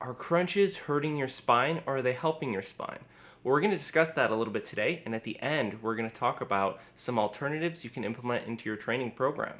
Are crunches hurting your spine or are they helping your spine? Well, we're going to discuss that a little bit today, and at the end, we're going to talk about some alternatives you can implement into your training program.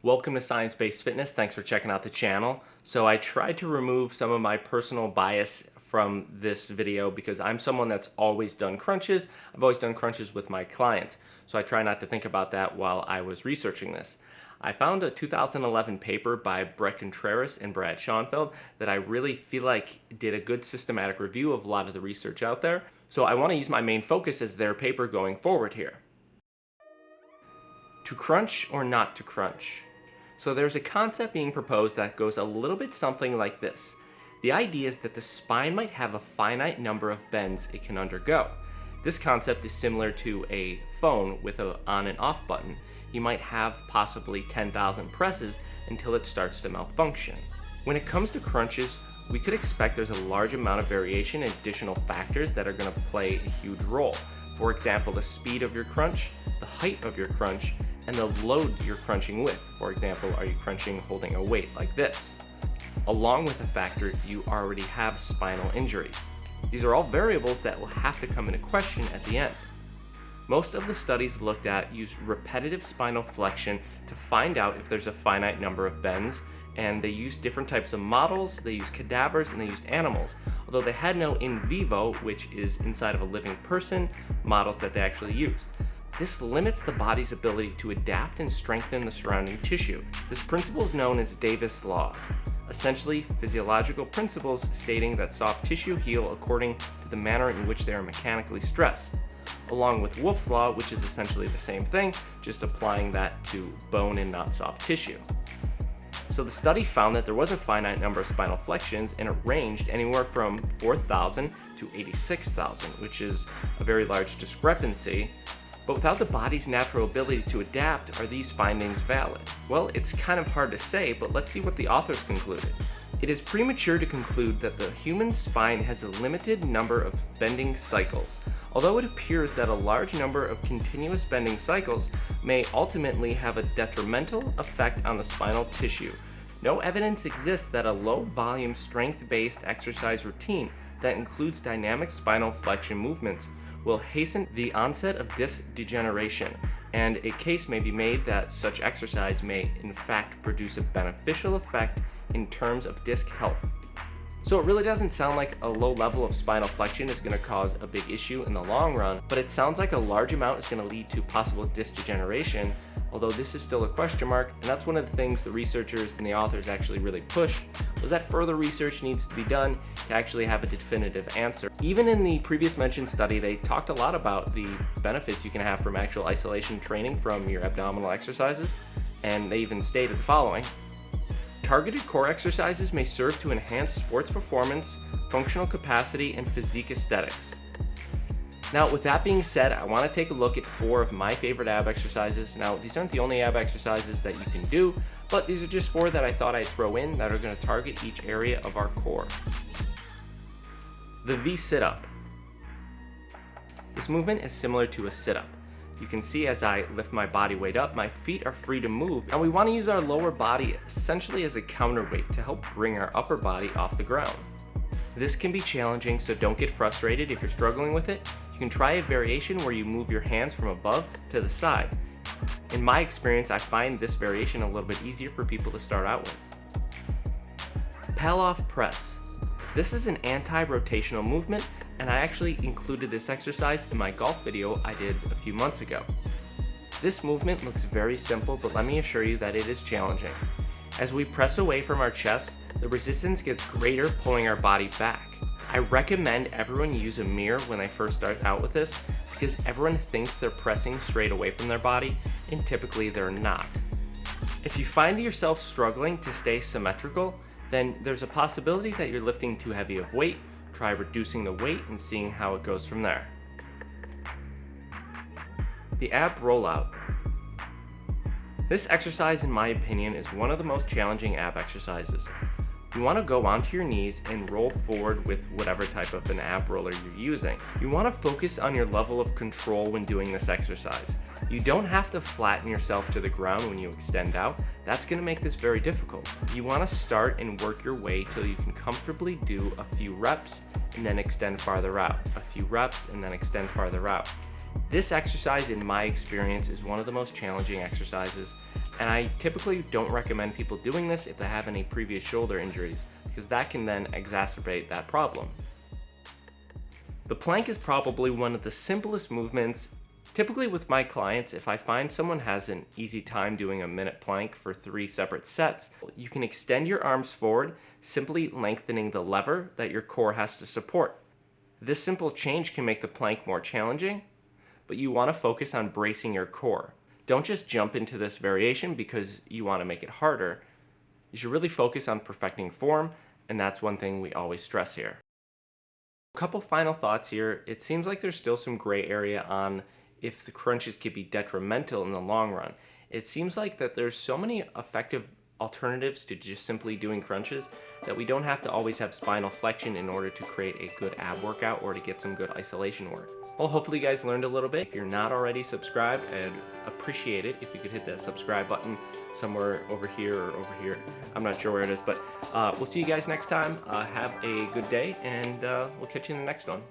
Welcome to Science-Based Fitness. Thanks for checking out the channel. So I tried to remove some of my personal bias from this video because I'm someone that's always done crunches. I've always done crunches with my clients. So I try not to think about that while I was researching this. I found a 2011 paper by Bret Contreras and Brad Shoenfeld that I really feel like did a good systematic review of a lot of the research out there. So I want to use my main focus as their paper going forward here. To crunch or not to crunch? So there's a concept being proposed that goes a little bit something like this. The idea is that the spine might have a finite number of bends it can undergo. This concept is similar to a phone with an on and off button. You might have possibly 10,000 presses until it starts to malfunction. When it comes to crunches, we could expect there's a large amount of variation and additional factors that are going to play a huge role. For example, the speed of your crunch, the height of your crunch, and the load you're crunching with. For example, are you crunching holding a weight like this? Along with the factor, do you already have spinal injuries? These are all variables that will have to come into question at the end. Most of the studies looked at used repetitive spinal flexion to find out if there's a finite number of bends, and they used different types of models, they used cadavers, and they used animals, although they had no in vivo, which is inside of a living person, models that they actually used. This limits the body's ability to adapt and strengthen the surrounding tissue. This principle is known as Davis' law, essentially physiological principles stating that soft tissue heal according to the manner in which they are mechanically stressed, along with Wolff's law, which is essentially the same thing, just applying that to bone and not soft tissue. So the study found that there was a finite number of spinal flexions, and it ranged anywhere from 4,000 to 86,000, which is a very large discrepancy. But without the body's natural ability to adapt, are these findings valid? Well, it's kind of hard to say, but let's see what the authors concluded. It is premature to conclude that the human spine has a limited number of bending cycles, although it appears that a large number of continuous bending cycles may ultimately have a detrimental effect on the spinal tissue. No evidence exists that a low-volume strength-based exercise routine that includes dynamic spinal flexion movements will hasten the onset of disc degeneration, and a case may be made that such exercise may in fact produce a beneficial effect in terms of disc health. So it really doesn't sound like a low level of spinal flexion is going to cause a big issue in the long run, but it sounds like a large amount is going to lead to possible disc degeneration, although this is still a question mark, and that's one of the things the researchers and the authors actually really pushed, was that further research needs to be done to actually have a definitive answer. Even in the previous mentioned study, they talked a lot about the benefits you can have from actual isolation training from your abdominal exercises, and they even stated the following: targeted core exercises may serve to enhance sports performance, functional capacity, and physique aesthetics. Now, with that being said, I want to take a look at 4 of my favorite ab exercises. Now, these aren't the only ab exercises that you can do, but these are just 4 that I thought I'd throw in that are going to target each area of our core. The V sit-up. This movement is similar to a sit-up. You can see as I lift my body weight up, my feet are free to move, and we want to use our lower body essentially as a counterweight to help bring our upper body off the ground. This can be challenging, so don't get frustrated if you're struggling with it. You can try a variation where you move your hands from above to the side. In my experience, I find this variation a little bit easier for people to start out with. Palloff press. This is an anti-rotational movement, and I actually included this exercise in my golf video I did a few months ago. This movement looks very simple, but let me assure you that it is challenging. As we press away from our chest, the resistance gets greater, pulling our body back. I recommend everyone use a mirror when they first start out with this, because everyone thinks they're pressing straight away from their body, and typically they're not. If you find yourself struggling to stay symmetrical, then there's a possibility that you're lifting too heavy of weight. Try reducing the weight and seeing how it goes from there. The ab rollout. This exercise, in my opinion, is one of the most challenging ab exercises. You want to go onto your knees and roll forward with whatever type of an ab roller you're using. You want to focus on your level of control when doing this exercise. You don't have to flatten yourself to the ground when you extend out. That's going to make this very difficult. You want to start and work your way till you can comfortably do a few reps and then extend farther out. A few reps and then extend farther out. This exercise, in my experience, is one of the most challenging exercises, and I typically don't recommend people doing this if they have any previous shoulder injuries, because that can then exacerbate that problem. The plank is probably one of the simplest movements. Typically with my clients, if I find someone has an easy time doing a minute plank for 3 separate sets, you can extend your arms forward, simply lengthening the lever that your core has to support. This simple change can make the plank more challenging, but you want to focus on bracing your core. Don't just jump into this variation because you want to make it harder. You should really focus on perfecting form, and that's one thing we always stress here. A couple final thoughts here. It seems like there's still some gray area on if the crunches could be detrimental in the long run. It seems like that there's so many effective alternatives to just simply doing crunches that we don't have to always have spinal flexion in order to create a good ab workout or to get some good isolation work. Well, hopefully you guys learned a little bit. If you're not already subscribed, I'd appreciate it if you could hit that subscribe button somewhere over here or over here. I'm not sure where it is, but we'll see you guys next time. Have a good day, and we'll catch you in the next one.